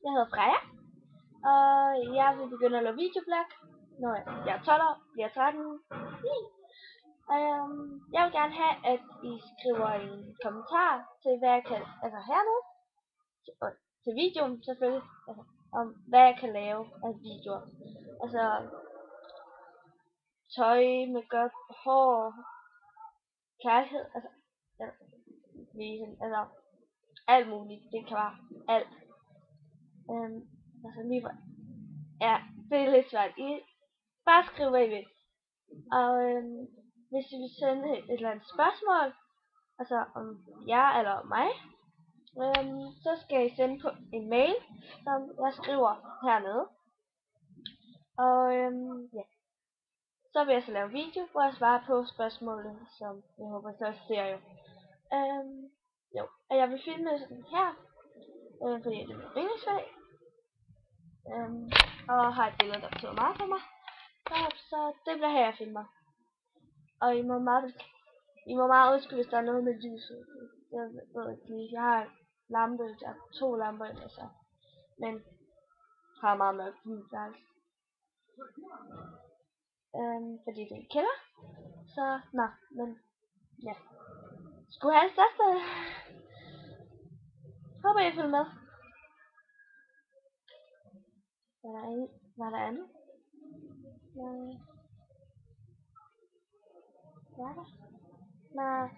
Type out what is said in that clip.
Jeg hedder Freja, og jeg vil begynde at lave videoblog, når jeg er 12 år, bliver 13. Jeg vil gerne have, at I skriver en kommentar til, hvad jeg kan, altså hernede, til videoen selvfølgelig, altså, om hvad jeg kan lave af videoer. Altså tøj med godt hår, kærlighed, altså alt muligt. Det kan være alt. Altså lige ja, det er lidt svært. I bare skriv hvad I vil. Og hvis I vil sende et eller andet spørgsmål, altså om jer eller om mig, så skal I sende på en mail, som jeg skriver hernede. Og ja, så vil jeg så lave video, hvor jeg svarer på spørgsmålet, som jeg håber så ser jo. Jo, og jeg vil filme sådan her, fordi det er min yndlingsfag. Og har et billede, der betyder meget for mig. Så det bliver her, jeg filmer. Og I må meget undskylde, hvis der er noget med lyset. Jeg ved ikke lige. Jeg har en lampe, der er 2 lamper i det, så. Men har meget mørkt lysværelse. Fordi det er en kælder. Så, men ja. Skulle have det største. Håber I følger med. Var der andet? Var der? Nej,